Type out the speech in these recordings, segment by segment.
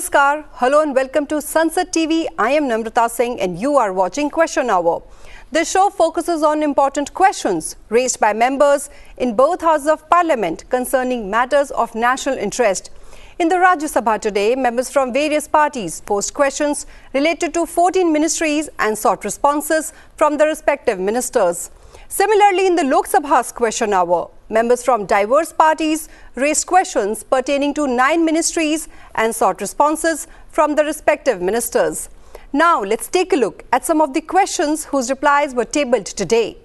Namaskar, hello and welcome to Sunset TV. I am Namrata Singh and you are watching Question Hour. This show focuses on important questions raised by members in both houses of parliament concerning matters of national interest. In the Rajya Sabha today, members from various parties posed questions related to 14 ministries and sought responses from the respective ministers. Similarly, in the Lok Sabha's Question Hour, members from diverse parties raised questions pertaining to 9 ministries and sought responses from the respective ministers. Now, let's take a look at some of the questions whose replies were tabled today.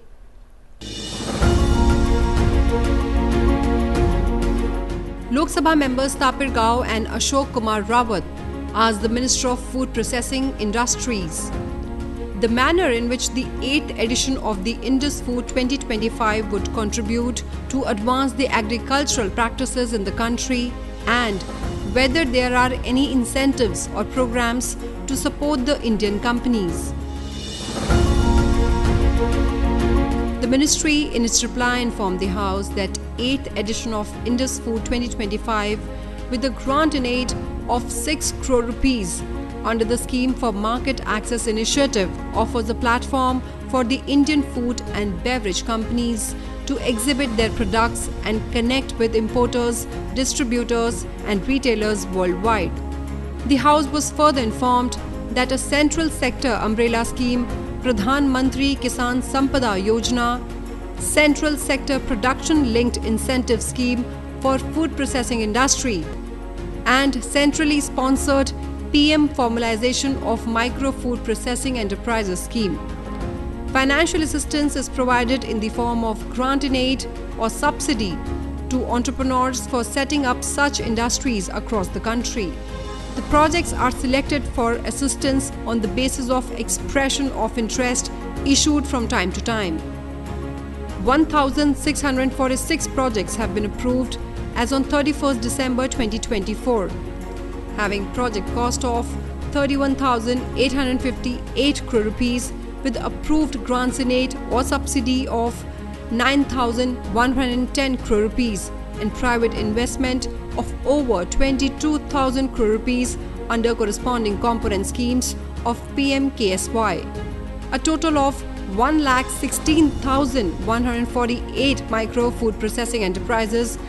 Lok Sabha members Tapir Gao and Ashok Kumar Rawat asked the Minister of Food Processing Industries the manner in which the 8th edition of the Indus Food 2025 would contribute to advance the agricultural practices in the country and whether there are any incentives or programs to support the Indian companies. The ministry in its reply informed the House that 8th edition of Indus Food 2025 with a grant in aid of 6 crore rupees under the Scheme for Market Access Initiative offers a platform for the Indian food and beverage companies to exhibit their products and connect with importers, distributors and retailers worldwide. The House was further informed that a central sector umbrella scheme, Pradhan Mantri Kisan Sampada Yojana, Central Sector Production Linked Incentive Scheme for Food Processing Industry, and centrally sponsored PM Formalization of Micro Food Processing Enterprises Scheme. Financial assistance is provided in the form of grant in aid or subsidy to entrepreneurs for setting up such industries across the country. The projects are selected for assistance on the basis of expression of interest issued from time to time. 1,646 projects have been approved as on 31st December 2024. Having project cost of 31,858 crore rupees with approved grants in aid or subsidy of 9,110 crore rupees and private investment of over 22,000 crore rupees under corresponding component schemes of PM-KSY. A total of 1,16,148 micro food processing enterprises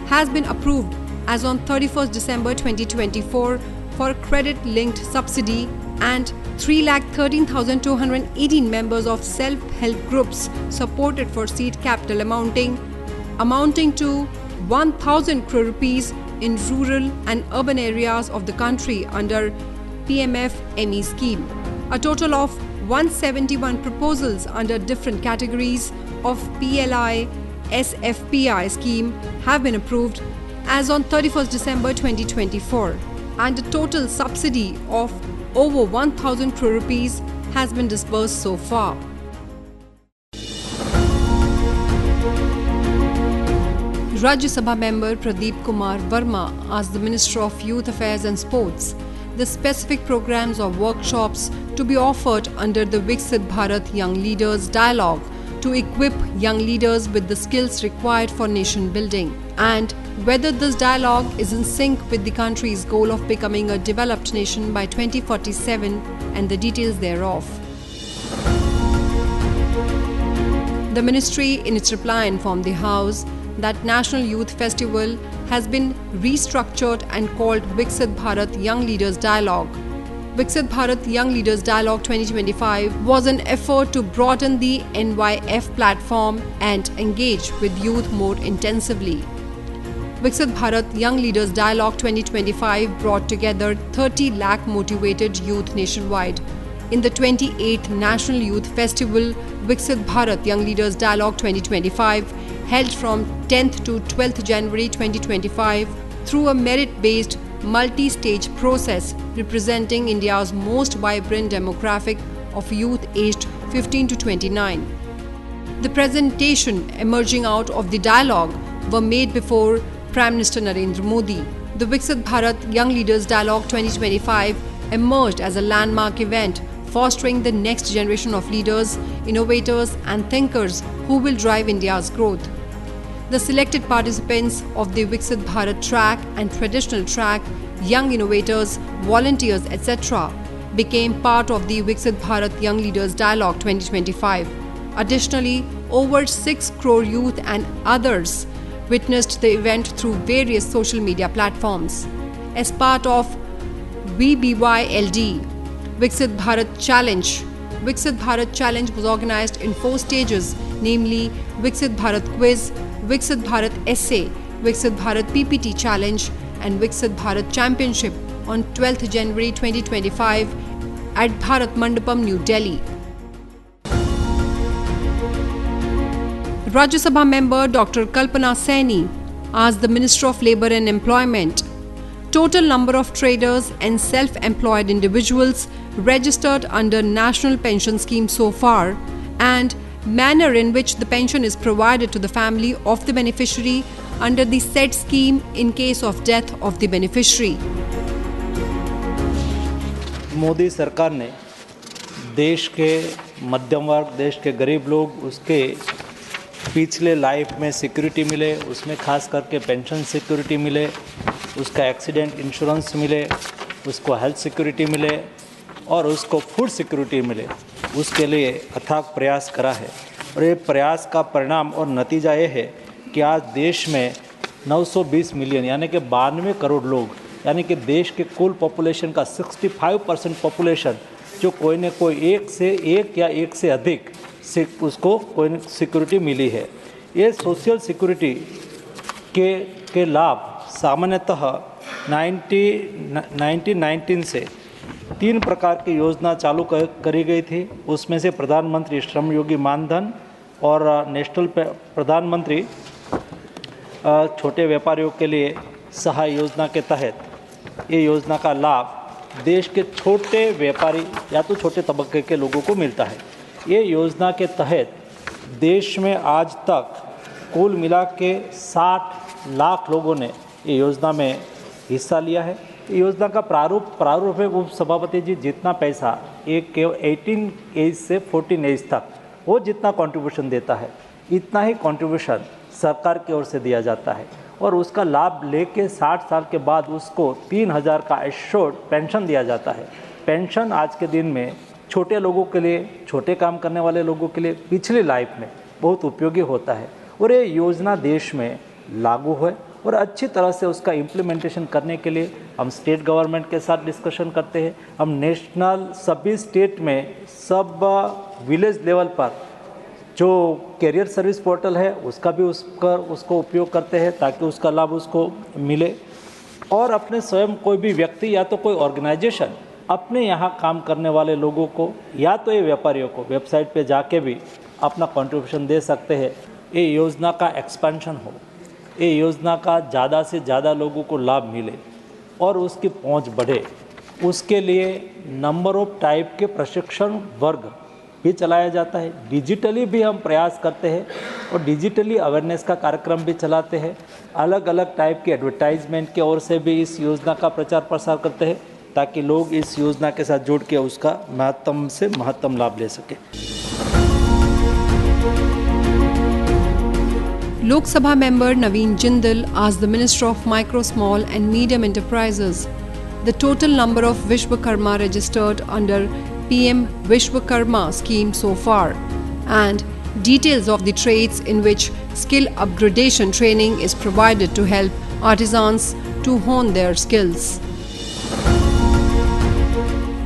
has been approved as on 31st December 2024 for credit-linked subsidy and 3,13,218 members of self-help groups supported for seed capital amounting to 1,000 crore rupees in rural and urban areas of the country under PMF-ME scheme. A total of 171 proposals under different categories of PLI SFPI scheme have been approved as on 31st December 2024 and a total subsidy of over 1,000 crore rupees has been disbursed so far. Rajya Sabha member Pradeep Kumar Verma asked the Minister of Youth Affairs and Sports the specific programs or workshops to be offered under the Viksit Bharat Young Leaders Dialogue to equip young leaders with the skills required for nation building and whether this dialogue is in sync with the country's goal of becoming a developed nation by 2047 and the details thereof. The ministry in its reply informed the House that National Youth Festival has been restructured and called Viksit Bharat Young Leaders Dialogue. Viksit Bharat Young Leaders Dialogue 2025 was an effort to broaden the NYF platform and engage with youth more intensively. Viksit Bharat Young Leaders Dialogue 2025 brought together 30 lakh motivated youth nationwide. In the 28th National Youth Festival, Viksit Bharat Young Leaders Dialogue 2025 held from 10th to 12th January 2025 through a merit-based multi-stage process representing India's most vibrant demographic of youth aged 15 to 29. The presentation emerging out of the dialogue were made before Prime Minister Narendra Modi. The Viksit Bharat Young Leaders Dialogue 2025 emerged as a landmark event fostering the next generation of leaders, innovators and thinkers who will drive India's growth. The selected participants of the Viksit Bharat track and traditional track young innovators, volunteers, etc. became part of the Viksit Bharat Young Leaders Dialogue 2025. Additionally, over 6 crore youth and others witnessed the event through various social media platforms. As part of VBYLD, Viksit Bharat Challenge. Viksit Bharat Challenge was organized in 4 stages, namely Viksit Bharat Quiz, Viksit Bharat Essay, Viksit Bharat PPT Challenge and Viksit Bharat Championship on 12th January 2025 at Bharat Mandapam, New Delhi. Rajya Sabha member Dr. Kalpana Saini asked the Minister of Labour and Employment total number of traders and self-employed individuals registered under National Pension Scheme so far and manner in which the pension is provided to the family of the beneficiary under the said scheme in case of death of the beneficiary. Modi सरकार ने देश के मध्यम वर्ग, देश के गरीब लोग उसके पिछले लाइफ में सिक्योरिटी मिले, उसमें खास करके पेंशन सिक्योरिटी मिले, उसका एक्सीडेंट इंश्योरेंस मिले, उसको हेल्थ सिक्योरिटी मिले और उसको फूड सिक्योरिटी मिले, उसके लिए अथाक प्रयास करा है। और ये प्रयास का परिणाम और नतीजा ये है कि आज देश में 920 मिलियन यानी कि 92 करोड़ लोग, यानी कि देश के कुल पॉपुलेशन का 65% पॉपुलेशन जो कोई न कोई एक या एक से अधिक उसको कोई सिक्योरिटी मिली है। ये सोशल सिक्योरिटी के लाभ सामान्यतः 1919 से 3 प्रकार की योजना चालू करी गई थी। उसमें से प्रधानमंत्री श्रम योगी मानधन और नेशनल प्रधानमंत्री छोटे व्यापारियों के लिए सहाय योजना के तहत ये योजना का लाभ देश के छोटे व्यापारी या तो छोटे तबके के लोगों को मिलता है। ये योजना के तहत देश में आज तक कुल मिला के 60 लाख लोगों ने ये योजना में हिस्सा लिया है। ये योजना का प्रारूप है उप सभापति जी, जितना पैसा 18 एज से 14 एज तक वो जितना कंट्रीब्यूशन देता है, इतना ही कंट्रीब्यूशन सरकार की ओर से दिया जाता है और उसका लाभ लेके 60 साल के बाद उसको 3000 का एश्योर्ड पेंशन दिया जाता है। पेंशन आज के दिन में छोटे लोगों के लिए, छोटे काम करने वाले लोगों के लिए पिछली लाइफ में बहुत उपयोगी होता है और ये योजना देश में लागू है और अच्छी तरह से उसका इम्प्लीमेंटेशन करने के लिए हम स्टेट गवर्नमेंट के साथ डिस्कशन करते हैं। हम नेशनल सभी स्टेट में सब विलेज लेवल पर जो कैरियर सर्विस पोर्टल है उसका भी उसको उपयोग करते हैं ताकि उसका लाभ उसको मिले और अपने स्वयं कोई भी व्यक्ति या तो कोई ऑर्गेनाइजेशन अपने यहाँ काम करने वाले लोगों को या तो ये व्यापारियों को वेबसाइट पे जाके भी अपना कंट्रीब्यूशन दे सकते हैं। ये योजना का एक्सपेंशन हो, ये योजना का ज़्यादा से ज़्यादा लोगों को लाभ मिले और उसकी पहुँच बढ़े, उसके लिए नंबर ऑफ टाइप के प्रशिक्षण वर्ग भी चलाया जाता है। डिजिटली भी हम प्रयास करते हैं और डिजिटली अवेयरनेस का कार्यक्रम भी चलाते हैं। अलग अलग टाइप के एडवर्टाइजमेंट की ओर से भी इस योजना का प्रचार प्रसार करते हैं ताकि लोग इस योजना के साथ जुड़ के उसका महत्तम से महत्तम लाभ ले सकें। Lok Sabha member Naveen Jindal asked the Minister of Micro, Small and Medium Enterprises the total number of Vishwakarma registered under PM Vishwakarma scheme so far and details of the trades in which skill upgradation training is provided to help artisans to hone their skills.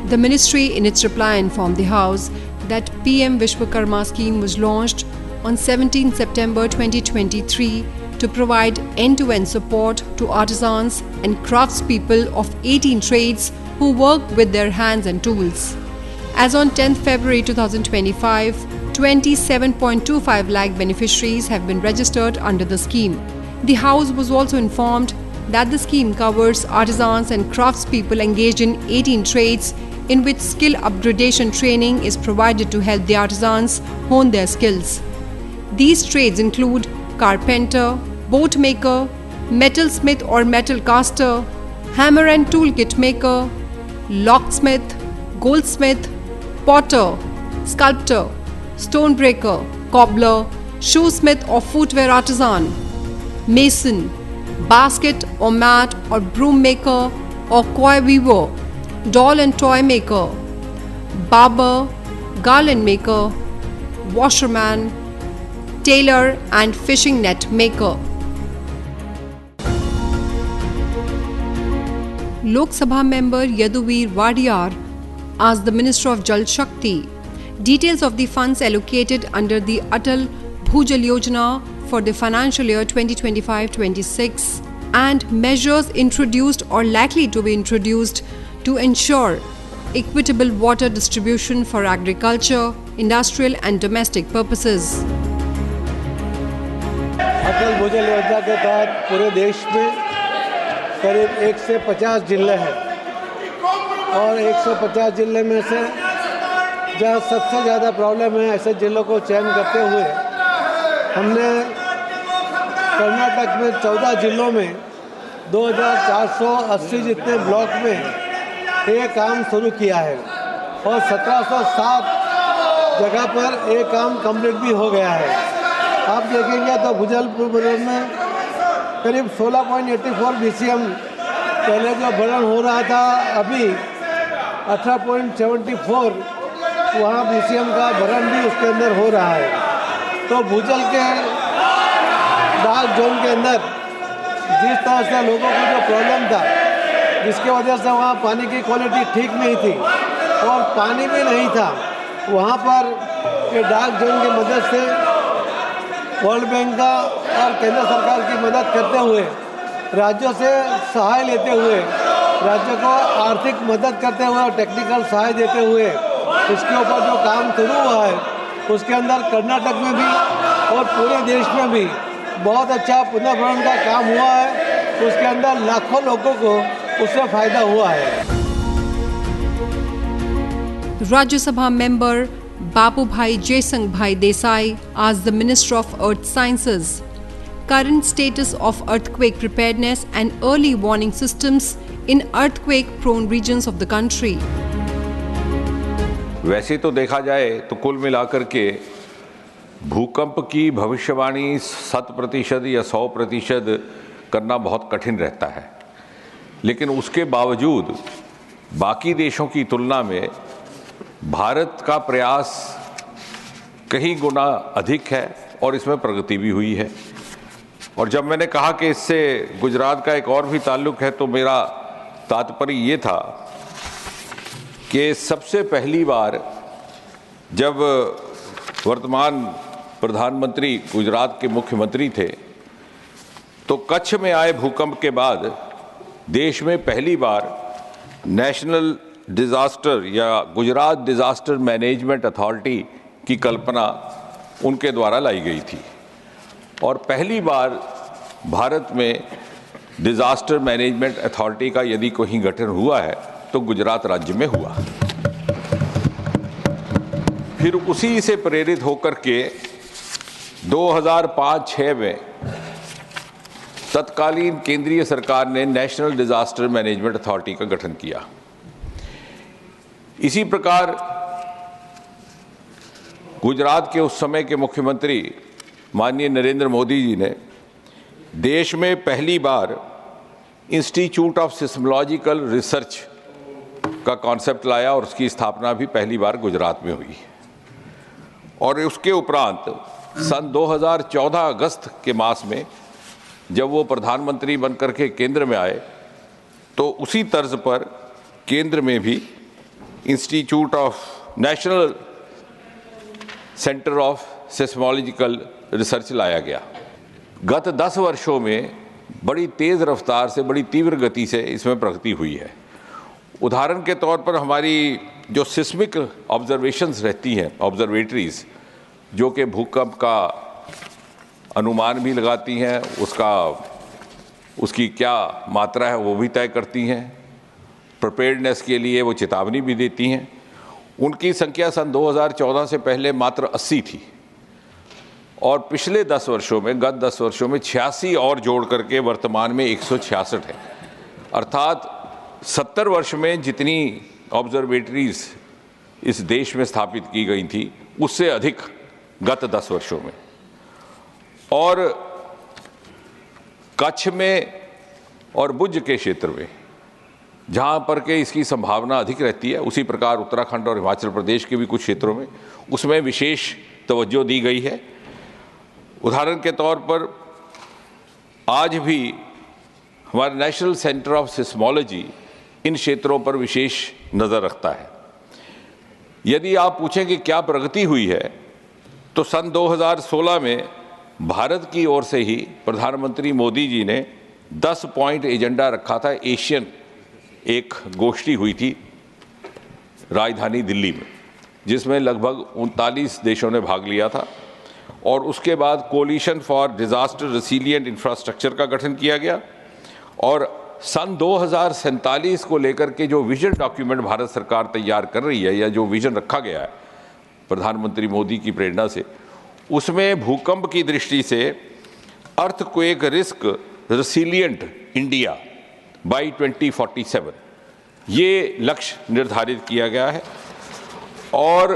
The ministry in its reply informed the House that PM Vishwakarma scheme was launched on 17 September 2023 to provide end-to-end support to artisans and craftspeople of 18 trades who work with their hands and tools. As on 10th February 2025, 27.25 lakh beneficiaries have been registered under the scheme. The House was also informed that the scheme covers artisans and craftspeople engaged in 18 trades in which skill upgradation training is provided to help the artisans hone their skills. These trades include carpenter, boat maker, metalsmith or metal caster, hammer and tool kit maker, locksmith, goldsmith, potter, sculptor, stonebreaker, cobbler, shoesmith or footwear artisan, mason, basket or mat or broom maker, or koi weaver, doll and toy maker, barber, garland maker, washerman, tailor and fishing net maker. Lok Sabha member Yaduveer Wadiyar asked the Minister of Jal Shakti details of the funds allocated under the Atal Bhujal Yojana for the financial year 2025-26 and measures introduced or likely to be introduced to ensure equitable water distribution for agriculture, industrial and domestic purposes. अटल भूजल योजना के तहत पूरे देश में करीब 150 जिले हैं और 150 जिले में से जहाँ सबसे ज़्यादा प्रॉब्लम है ऐसे जिलों को चयन करते हुए हमने कर्नाटक में 14 जिलों में 2480 जितने ब्लॉक में ये काम शुरू किया है और 1707 जगह पर ये काम कंप्लीट भी हो गया है। आप देखेंगे तो भूजलपुर में करीब 16.84 BCM पहले जो भरण हो रहा था अभी 18.74 वहाँ BCM का भरण भी उसके अंदर हो रहा है। तो भूजल के डार्क जोन के अंदर जिस तरह से लोगों को जो प्रॉब्लम था जिसके वजह से वहाँ पानी की क्वालिटी ठीक नहीं थी और पानी भी नहीं था, वहाँ पर ये डार्क जोन की मदद से वर्ल्ड बैंक का और केंद्र सरकार की मदद करते हुए राज्यों से सहाय लेते हुए राज्यों को आर्थिक मदद करते हुए और टेक्निकल सहाय देते हुए इसके ऊपर जो काम शुरू हुआ है उसके अंदर कर्नाटक में भी और पूरे देश में भी बहुत अच्छा पुनर्भरण का काम हुआ है। उसके अंदर लाखों लोगों को उससे फायदा हुआ है। Rajya Sabha member Babubhai Jaisangh Desai asked the Minister of Earth Sciences current status of earthquake preparedness and early warning systems in earthquake-prone regions of the country. वैसे तो देखा जाए तो कुल मिलाकर के भूकंप की भविष्यवाणी 100% या 100% करना बहुत कठिन रहता है, लेकिन उसके बावजूद बाकी देशों की तुलना में भारत का प्रयास कई गुना अधिक है और इसमें प्रगति भी हुई है। और जब मैंने कहा कि इससे गुजरात का एक और भी ताल्लुक है तो मेरा तात्पर्य ये था कि सबसे पहली बार जब वर्तमान प्रधानमंत्री गुजरात के मुख्यमंत्री थे तो कच्छ में आए भूकंप के बाद देश में पहली बार नेशनल डिज़ास्टर या गुजरात डिज़ास्टर मैनेजमेंट अथॉरिटी की कल्पना उनके द्वारा लाई गई थी और पहली बार भारत में डिज़ास्टर मैनेजमेंट अथॉरिटी का यदि कहीं गठन हुआ है तो गुजरात राज्य में हुआ। फिर उसी से प्रेरित होकर के 2005-06 में तत्कालीन केंद्रीय सरकार ने नेशनल डिज़ास्टर मैनेजमेंट अथॉरिटी का गठन किया। इसी प्रकार गुजरात के उस समय के मुख्यमंत्री माननीय नरेंद्र मोदी जी ने देश में पहली बार इंस्टीट्यूट ऑफ सिस्मोलॉजिकल रिसर्च का कॉन्सेप्ट लाया और उसकी स्थापना भी पहली बार गुजरात में हुई। और उसके उपरांत सन 2014 अगस्त के मास में जब वो प्रधानमंत्री बनकर के केंद्र में आए तो उसी तर्ज पर केंद्र में भी institute of national centre of seismological research लाया गया। गत 10 वर्षों में बड़ी तेज़ रफ्तार से, बड़ी तीव्र गति से इसमें प्रगति हुई है। उदाहरण के तौर पर हमारी जो सिस्मिक ऑब्जर्वेशंस रहती हैं, ऑब्जर्वेटरीज, जो कि भूकंप का अनुमान भी लगाती हैं, उसकी क्या मात्रा है वो भी तय करती हैं, प्रिपेयर्डनेस के लिए वो चेतावनी भी देती हैं, उनकी संख्या सन 2014 से पहले मात्र 80 थी और पिछले 10 वर्षों में, गत 10 वर्षों में 86 और जोड़ करके वर्तमान में 166 है। अर्थात 70 वर्ष में जितनी ऑब्जर्वेटरीज इस देश में स्थापित की गई थी उससे अधिक गत 10 वर्षों में। और कच्छ में और भुज के क्षेत्र में जहाँ पर के इसकी संभावना अधिक रहती है, उसी प्रकार उत्तराखंड और हिमाचल प्रदेश के भी कुछ क्षेत्रों में उसमें विशेष तवज्जो दी गई है। उदाहरण के तौर पर आज भी हमारा नेशनल सेंटर ऑफ सिस्मोलॉजी इन क्षेत्रों पर विशेष नज़र रखता है। यदि आप पूछें कि क्या प्रगति हुई है, तो सन 2016 में भारत की ओर से ही प्रधानमंत्री मोदी जी ने 10 पॉइंट एजेंडा रखा था। एशियन एक गोष्ठी हुई थी राजधानी दिल्ली में, जिसमें लगभग 39 देशों ने भाग लिया था, और उसके बाद कोलिशन फॉर डिजास्टर रेसिलिएंट इंफ्रास्ट्रक्चर का गठन किया गया, और सन 2047 को लेकर के जो विजन डॉक्यूमेंट भारत सरकार तैयार कर रही है, या जो विजन रखा गया है प्रधानमंत्री मोदी की प्रेरणा से, उसमें भूकंप की दृष्टि से अर्थक्वेक रिस्क रेसिलिएंट इंडिया बाई 2047 ये लक्ष्य निर्धारित किया गया है। और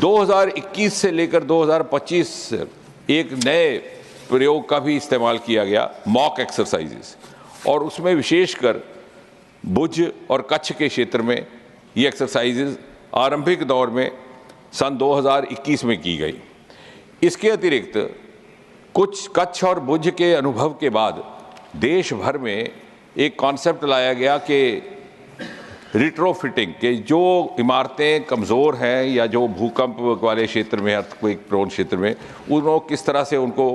2021 से लेकर 2025 एक नए प्रयोग का भी इस्तेमाल किया गया, मॉक एक्सरसाइजेस, और उसमें विशेषकर भुज और कच्छ के क्षेत्र में ये एक्सरसाइजेस आरंभिक दौर में सन 2021 में की गई। इसके अतिरिक्त कुछ कच्छ और भुज के अनुभव के बाद देश भर में एक कॉन्सेप्ट लाया गया कि रिट्रोफिटिंग के जो इमारतें कमज़ोर हैं या जो भूकंप वाले क्षेत्र में, अर्थक्वेक प्रोन क्षेत्र में, उनको किस तरह से उनको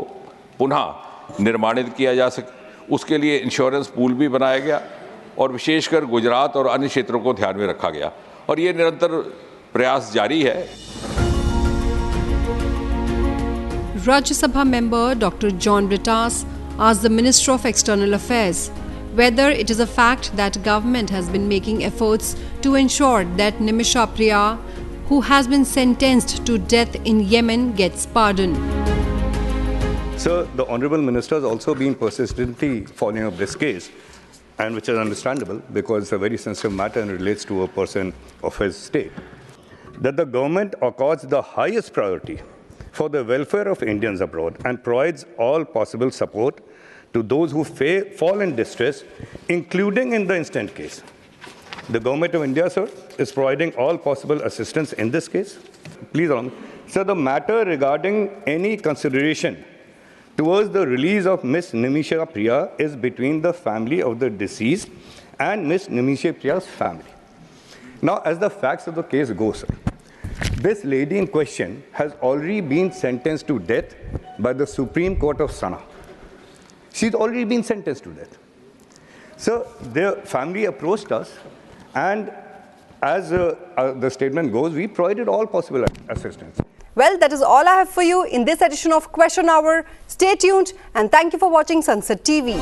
पुनः निर्माणित किया जा सके, उसके लिए इंश्योरेंस पूल भी बनाया गया, और विशेषकर गुजरात और अन्य क्षेत्रों को ध्यान में रखा गया, और ये निरंतर प्रयास जारी है। Rajya Sabha member Dr. John Brittas asked the Minister of External Affairs whether it is a fact that government has been making efforts to ensure that Nimisha Priya, who has been sentenced to death in Yemen, gets pardon. Sir, the Honourable Minister has also been persistently following up this case, and which is understandable because it's a very sensitive matter and relates to a person of his state. That the government accords the highest priority for the welfare of Indians abroad and provides all possible support to those who fall in distress, including in the instant case. The Government of India, sir, is providing all possible assistance in this case. Please, sir, the matter regarding any consideration towards the release of Miss Nimisha Priya is between the family of the deceased and Miss Nimisha Priya's family. Now, as the facts of the case go, sir, this lady in question has already been sentenced to death by the Supreme Court of Sana. She's already been sentenced to death. So their family approached us, and as the statement goes, we provided all possible assistance. Well, that is all I have for you in this edition of Question Hour. Stay tuned and thank you for watching Sunset TV.